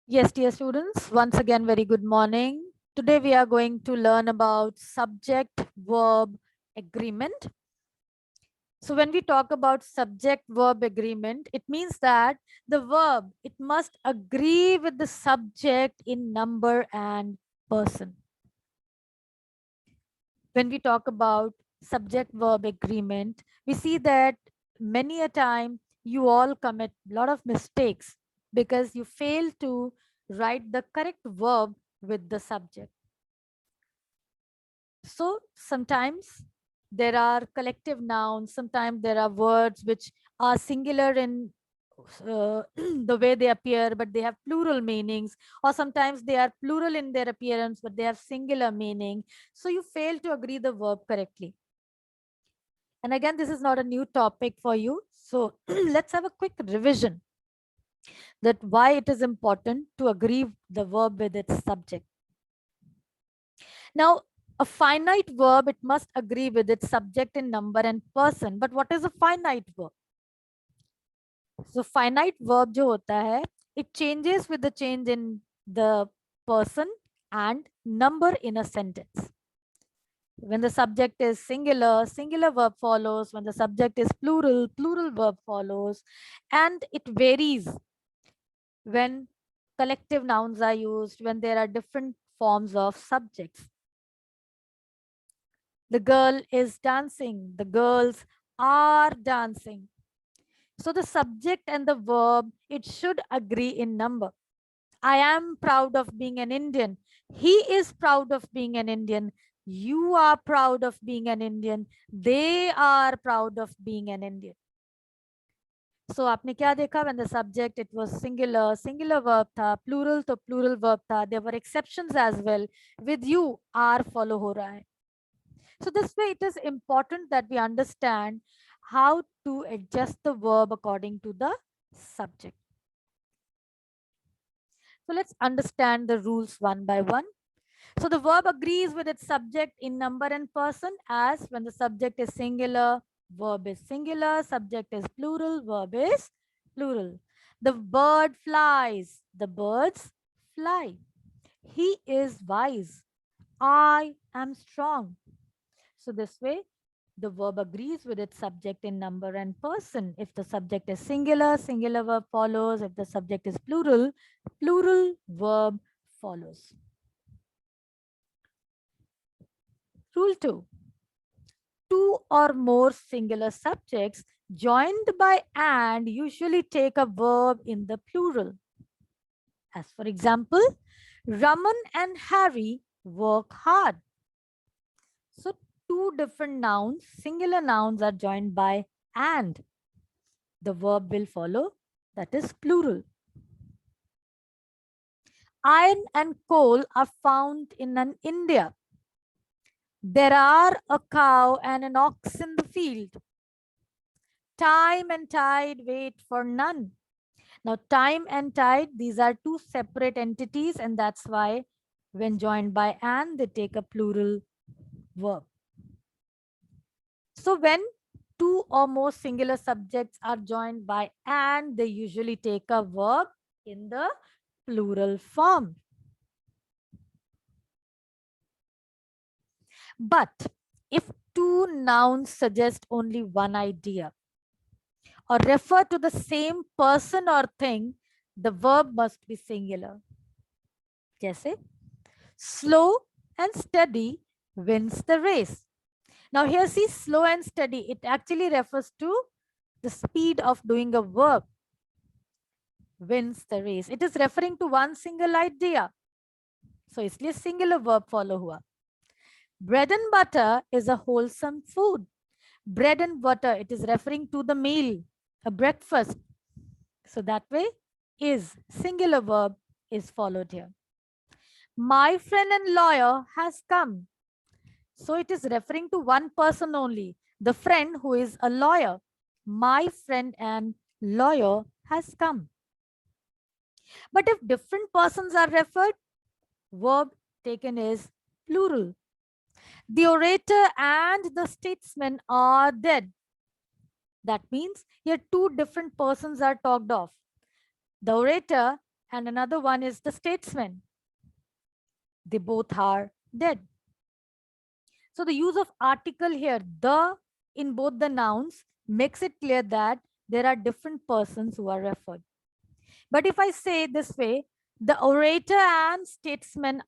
Yes, dear students, once again, very good morning. Today we are going to learn about subject-verb agreement. So when we talk about subject-verb agreement, it means that the verb, it must agree with the subject in number and person. When we talk about subject-verb agreement, we see that many a time you all commit a lot of mistakes because you fail to write the correct verb with the subject. So sometimes there are collective nouns, sometimes there are words which are singular in the way they appear, but they have plural meanings, or sometimes they are plural in their appearance, but they have singular meaning. So you fail to agree the verb correctly. And again, this is not a new topic for you. So let's have a quick revision that why it is important to agree the verb with its subject. Now, a finite verb, it must agree with its subject in number and person. But what is a finite verb? So finite verb जो होता है, it changes with the change in the person and number in a sentence. When the subject is singular, singular verb follows. When the subject is plural, plural verb follows. And it varies when collective nouns are used, when there are different forms of subjects. The girl is dancing. The girls are dancing. So the subject and the verb, it should agree in number. I am proud of being an Indian. He is proud of being an Indian. You are proud of being an Indian. They are proud of being an Indian. So आपने क्या देखा? When the subject it was singular, singular verb था, plural तो plural verb था. There were exceptions as well. With you, are follow हो रहा है. So this way it is important that we understand how to adjust the verb according to the subject. So let's understand the rules one by one. So the verb agrees with its subject in number and person as when the subject is singular, verb is singular, subject is plural, verb is plural. The bird flies, the birds fly. He is wise. I am strong. So this way, the verb agrees with its subject in number and person. If the subject is singular, singular verb follows. If the subject is plural, plural verb follows. Rule 2. Two or more singular subjects joined by and usually take a verb in the plural. As for example, Raman and Harry work hard. So two different nouns, singular nouns are joined by and. The verb will follow, that is plural. Iron and coal are found in an India. There are a cow and an ox in the field. Time and tide wait for none. Now, time and tide, these are two separate entities, and that's why when joined by and, they take a plural verb. So, when two or more singular subjects are joined by and, they usually take a verb in the plural form. But if two nouns suggest only one idea or refer to the same person or thing, the verb must be singular. जैसे slow and steady wins the race. Now here see slow and steady. It actually refers to the speed of doing a verb. Wins the race. It is referring to one single idea. So इसलिए singular verb follow हुआ. Bread and butter is a wholesome food. Bread and butter, it is referring to the meal, a breakfast. So that way is singular verb is followed here. My friend and lawyer has come. So it is referring to one person only, the friend who is a lawyer. My friend and lawyer has come. But if different persons are referred, verb taken is plural. The orator and the statesman are dead. That means here two different persons are talked of. The orator and another one is the statesman. They both are dead. So the use of article here, the, in both the nouns makes it clear that there are different persons who are referred. But if I say it this way, the orator and statesman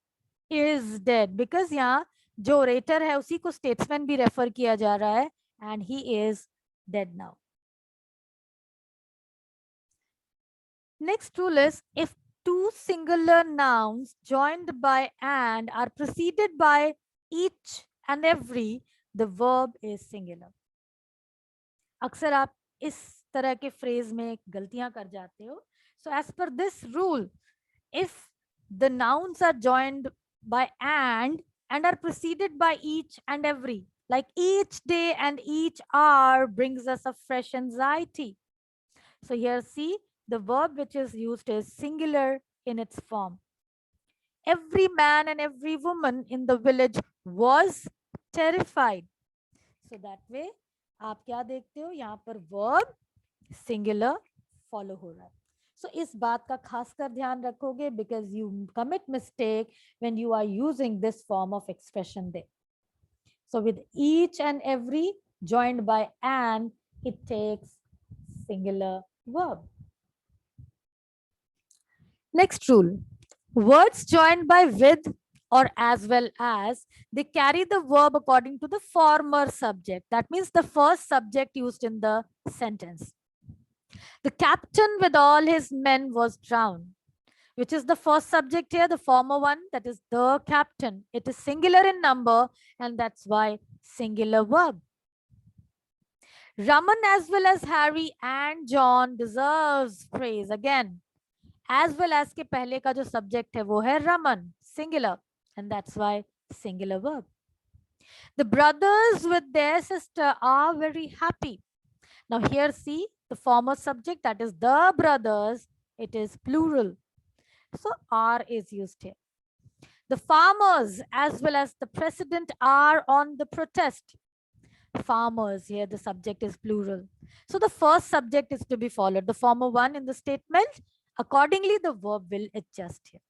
is dead, because यहाँ जो orator है उसी को statesman भी refer किया जा रहा है, and he is dead now. Next rule is, if two singular nouns joined by and are preceded by each and every, the verb is singular. अक्सर आप इस तरह के phrase में गलतियां कर जाते हो. So as per this rule, if the nouns are joined by and are preceded by each and every, like each day and each hour brings us a fresh anxiety. So here see, the verb which is used is singular in its form. Every man and every woman in the village was terrified. So that way आप क्या देखते हो, यहाँ पर verb singular follow हो रहा है. So इस बात का खासकर ध्यान रखोगे, because you commit mistake when you are using this form of expression there. So with each and every joined by and, it takes singular verb. Next rule, words joined by with or as well as, they carry the verb according to the former subject. That means the first subject used in the sentence. The captain with all his men was drowned. Which is the first subject here? The former one, that is the captain. It is singular in number, and that's why singular verb. Raman as well as Harry and John deserves praise. Again, as well as के पहले का जो subject है वो है Raman, singular, and that's why singular verb. The brothers with their sister are very happy. Now here see the former subject, that is the brothers, it is plural. So are is used here. The farmers as well as the president are on the protest. Farmers, here the subject is plural. So the first subject is to be followed, the former one in the statement. Accordingly, the verb will adjust here.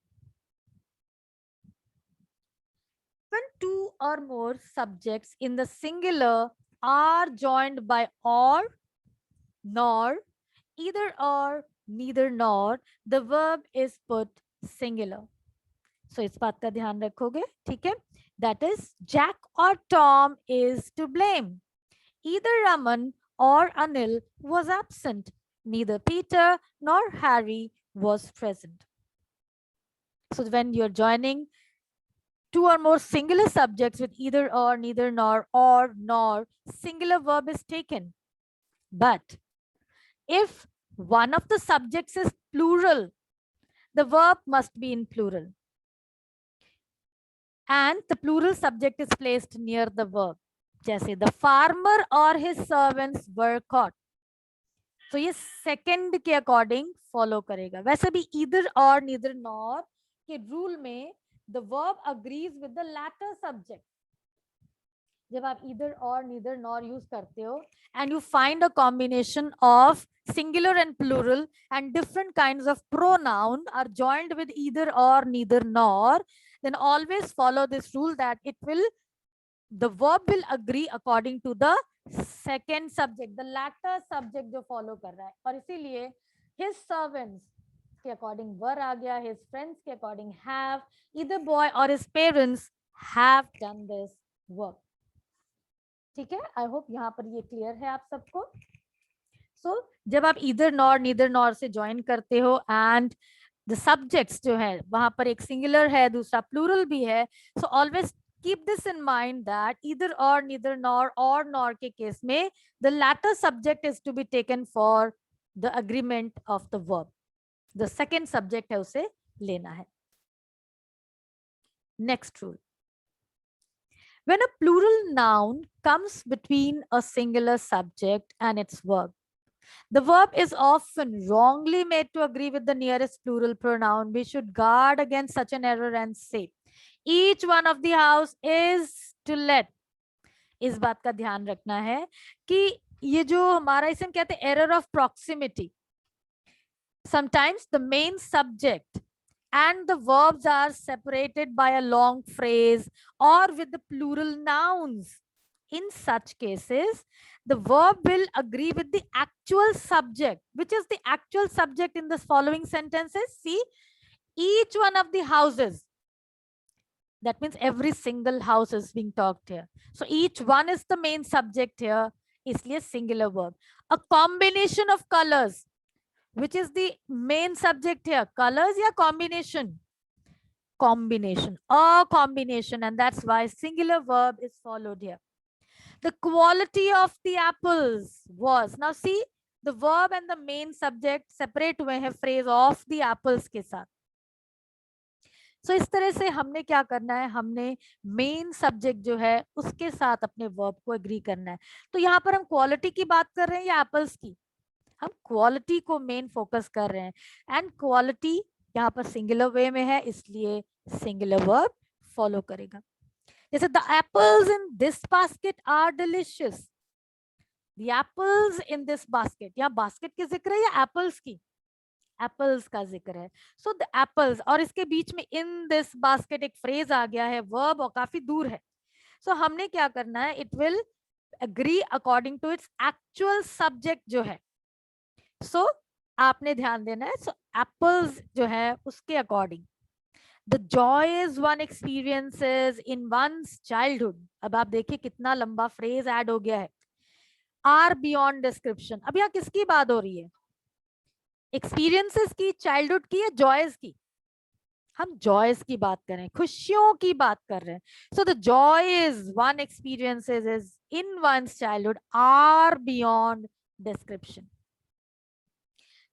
When two or more subjects in the singular are joined by or, nor, either or, neither nor, the verb is put singular. So इस बात का ध्यान रखोगे, ठीक है? That is, Jack or Tom is to blame. Either Raman or Anil was absent. Neither Peter nor Harry was present. So when you're joining two or more singular subjects with either or, neither nor, or nor, singular verb is taken. But if one of the subjects is plural, the verb must be in plural. And the plural subject is placed near the verb. जैसे the farmer or his servants were caught. So ये second के according follow करेगा. वैसे भी either or, neither nor के rule में the verb agrees with the latter subject. जब आप either or, neither nor use करते हो and you find a combination of singular and plural and different kinds of pronoun are joined with either or, neither nor, then always follow this rule that the verb will agree according to the second subject, the latter subject जो follow कर रहा है. और इसीलिए his servants के according were आ गया, his friends के according have, either boy or his parents have done this work. ठीक है? I hope यहाँ पर ये clear है आप सबको. So जब आप either nor, neither nor से join करते हो and the subjects जो है वहां पर एक singular है, दूसरा plural भी है, so always keep this in mind that either or, neither nor, or nor के case में the latter subject is to be taken for the agreement of the verb. The second subject है उसे लेना है. Next rule. When a plural noun comes between a singular subject and its verb, the verb is often wrongly made to agree with the nearest plural pronoun. We should guard against such an error and say, each one of the house is to let. इस बात का ध्यान रखना है कि ये जो हमारा इसे हम कहते हैं error of proximity, Sometimes the main subject and the verbs are separated by a long phrase or with the plural nouns. In such cases, the verb will agree with the actual subject. Which is the actual subject in the following sentences? See, each one of the houses. That means every single house is being talked here. So each one is the main subject here. इसलिए singular verb. A combination of colors. Which is the main subject here? Colors या combination? Combination. A combination. And that's why singular verb is followed here. The quality of the apples was. Now see, the verb and the main subject separate हुए हैं phrase of the apples के साथ. So इस तरह से हमने क्या करना है, हमने मेन सब्जेक्ट जो है उसके साथ अपने वर्ब को एग्री करना है. तो यहाँ पर हम क्वालिटी की बात कर रहे हैं या एप्पल्स की? हम क्वालिटी को मेन फोकस कर रहे हैं. एंड क्वालिटी यहाँ पर सिंगुलर वे में है, इसलिए सिंगुलर वर्ब फॉलो करेगा. जैसे the apples in this basket are delicious. The apples in this basket, यहाँ बास्केट की जिक्र है या एप्पल्स की? एप्पल्स का जिक्र है. सो द एप्पल्स, और इसके बीच में इन दिस बास्केट एक फ्रेज आ गया है, वर्ब और काफी दूर है. सो हमने क्या करना है, it will agree according to its actual subject जो है. सो आपने ध्यान देना है. सो एप्पल्स जो है उसके according. The joys one experiences in one's childhood. अब आप देखिए कितना लंबा फ्रेज ऐड हो गया है. Are beyond description. अब यहाँ किसकी बात हो रही है? एक्सपीरियंसेस की, चाइल्डहुड की या जॉयज की? हम जॉयज की बात कर रहे हैं, खुशियों की बात कर रहे हैं. So the joys one experiences is in one's childhood are beyond description.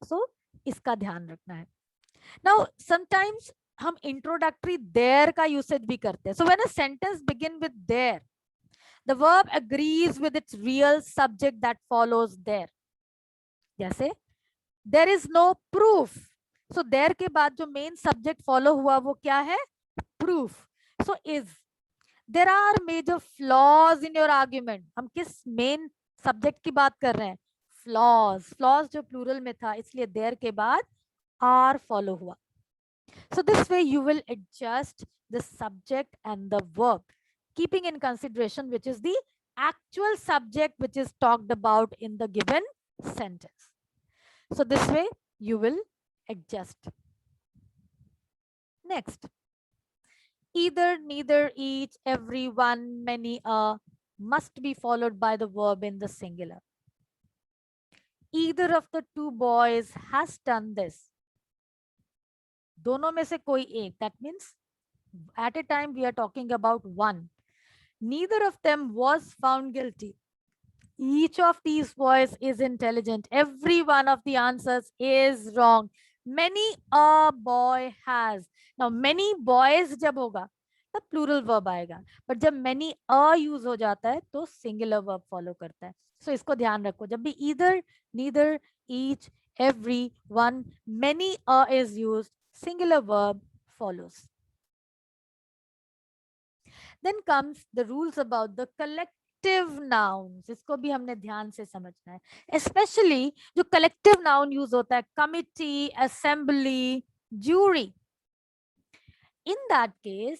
So इसका ध्यान रखना है. नाउ समटाइम्स हम इंट्रोडक्टरी देयर का यूसेज भी करते हैं. So when a sentence begin with there, the verb agrees with its real subject that follows there. जैसे there is no proof. So there के बाद जो मेन सब्जेक्ट फॉलो हुआ वो क्या है? Proof. So is. There are major flaws in your argument. हम किस मेन सब्जेक्ट की बात कर रहे हैं? फ्लॉज. फ्लॉज जो प्लूरल में था, इसलिए देयर के बाद आर फॉलो हुआ. So this way you will adjust the subject and the verb, keeping in consideration which is the actual subject which is talked about in the given sentence. So this way you will adjust. Next, either, neither, each, every, one, many, a must be followed by the verb in the singular. Either of the two boys has done this. दोनों में से कोई एक. That means at a time we are talking about one. Neither of them was found guilty. Each of these boys is intelligent. Every one of the answers is wrong. Many a boy has. Now many boys जब होगा तब plural verb आएगा, but जब many a use हो जाता है तो singular verb follow करता है. So इसको ध्यान रखो, जब भी either, neither, each, every, one, many a is used, singular verb follows. Then comes the rules about the collective nouns. इसको भी हमने ध्यान से समझना है. Especially जो collective noun use होता है, committee, assembly, jury. In that case,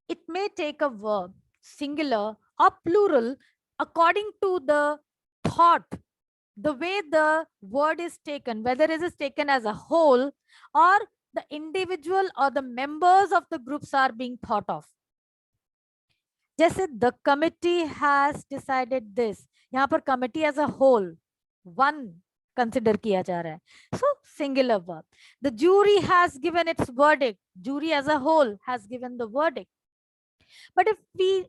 it may take a verb, singular or plural, according to the thought, the way the word is taken, whether it is taken as a whole or the individual or the members of the groups are being thought of. जैसे the committee has decided this, यहाँ पर committee as a whole, one consider किया जा रहा है. So singular verb. The jury has given its verdict. Jury as a whole has given the verdict. But if we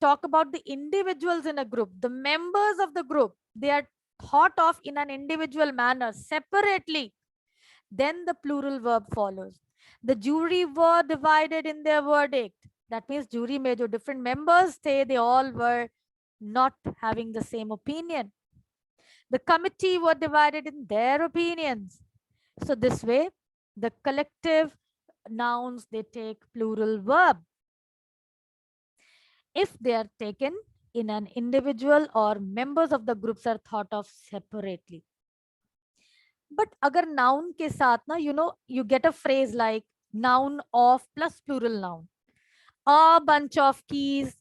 talk about the individuals in a group, the members of the group, they are thought of in an individual manner separately, then the plural verb follows. The jury were divided in their verdict. That means jury में जो different members थे, they all were not having the same opinion. The committee were divided in their opinions. So this way, the collective nouns, they take plural verb. If they are taken in an individual or members of the groups are thought of separately. But अगर noun के साथ ना, you get a phrase like noun of plus plural noun. A bunch of keys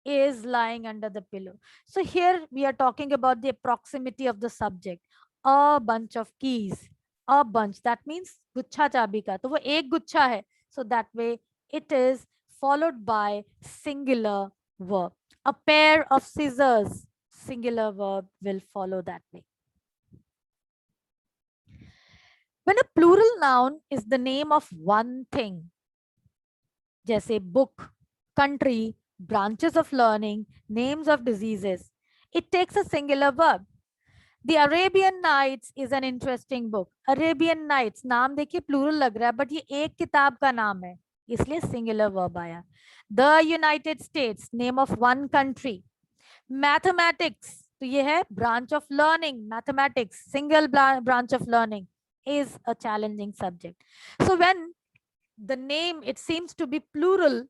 is lying under the pillow. So here we are talking about the proximity of the subject. A bunch of keys. A bunch, that means गुच्छा चाबी का, तो वो एक गुच्छा है. So that way it is followed by singular verb. A pair of scissors, singular verb will follow that way. When a plural noun is the name of one thing, जैसे book, country, branches of learning, names of diseases, it takes a singular verb. The Arabian Nights is an interesting book. Arabian Nights, नाम देखिए plural लग रहा है, but ये एक किताब का नाम है, इसलिए singular verb आया. The United States, name of one country. Mathematics, तो ये है branch of learning. Mathematics, single branch of learning, is a challenging subject. So when the name, it seems to be plural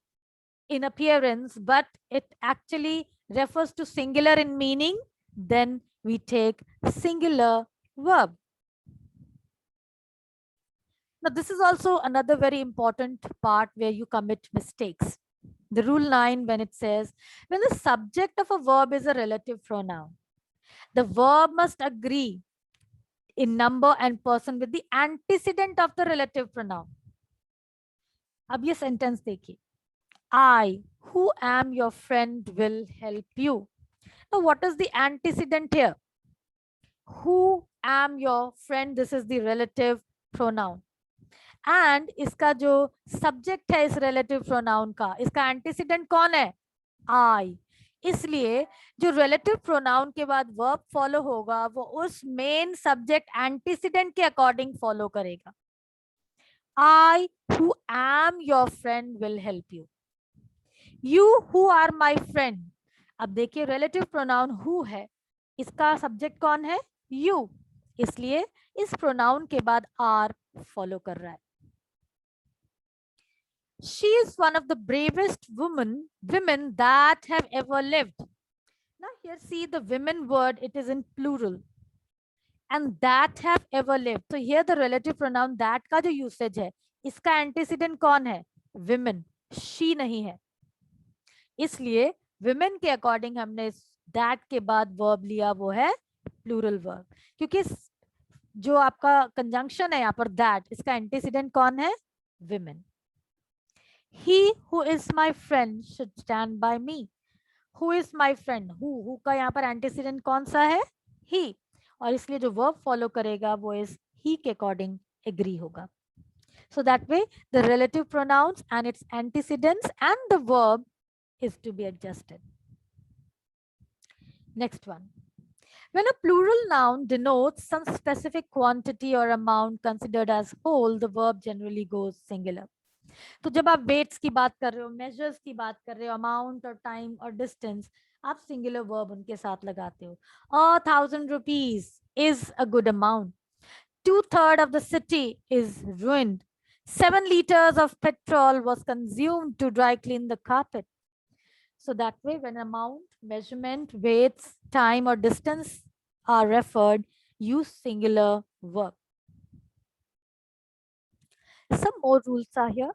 in appearance, but it actually refers to singular in meaning, then we take singular verb. Now, this is also another very important part where you commit mistakes. The rule 9, when it says, when the subject of a verb is a relative pronoun, the verb must agree in number and person with the antecedent of the relative pronoun. अब ये sentence देखिए. I, who am your friend, will help you. Now, what is the antecedent here? Who am your friend? This is the relative pronoun. And इसका जो subject है इस relative pronoun का, इसका antecedent कौन है? I. इसलिए जो relative pronoun के बाद verb follow होगा, वो उस main subject antecedent के according follow करेगा. I, who am your friend, will help you. You, who are my friend. अब देखिए relative pronoun who है, इसका subject कौन है? You. इसलिए इस pronoun के बाद are follow कर रहा है. She is one of the bravest women that have ever lived. Now here see the women word, it is in plural. And that have ever lived. So here the relative pronoun that का जो usage है, इसका antecedent कौन है? Women. She नहीं है. इसलिए women के according हमने that के बाद verb लिया, वो है plural verb. क्योंकि जो आपका conjunction है यहाँ पर that, इसका antecedent कौन है? Women. He who is my friend should stand by me. Who is my friend? Who का यहाँ पर antecedent कौन सा है? He. और इसलिए जो verb follow करेगा वो is he के according agree होगा. So that way the relative pronouns and its antecedents and the verb is to be adjusted. Next one. When a plural noun denotes some specific quantity or amount considered as whole, the verb generally goes singular. तो जब आप weights की बात कर रहे हो, measures की बात कर रहे हो, अमाउंट और टाइम और डिस्टेंस, आप सिंगुलर वर्ब उनके साथ लगाते हो. 1,000 rupees is a good amount. 2/3 of the city is ruined. 7 liters of petrol was consumed to dry clean the carpet. So that way, when amount, measurement, weights, time or distance are referred, use singular verb. Some more rules are here.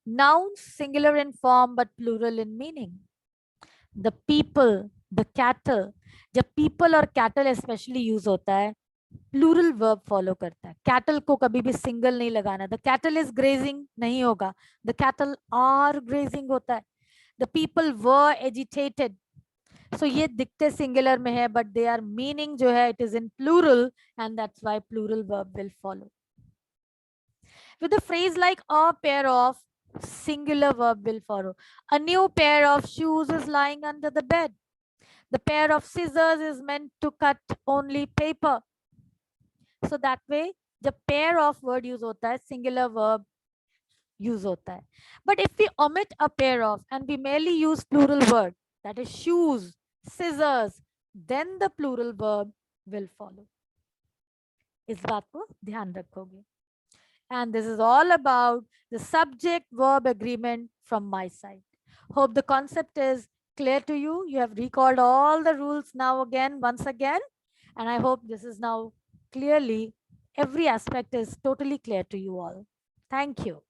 Nouns singular in form but plural in meaning. The people, the cattle. जब people और cattle especially use होता है, plural verb follow करता है. Cattle को कभी भी single नहीं लगाना. The cattle is grazing नहीं होगा. The cattle are grazing होता है. The people were agitated. So ये दिखते singular में है, but they are meaning जो है, it is in plural, and that's why plural verb will follow. With a phrase like a pair of, singular verb will follow. A new pair of shoes is lying under the bed. The pair of scissors is meant to cut only paper. So that way, जब pair of word use होता है, singular verb use होता है. But if we omit a pair of and we merely use plural word, that is shoes, scissors, then the plural verb will follow. इस बात को ध्यान रखोगे. And this is all about the subject verb agreement from my side. Hope the concept is clear to you. You have recalled all the rules now again, once again, and I hope this is now clearly every aspect is totally clear to you all. Thank you.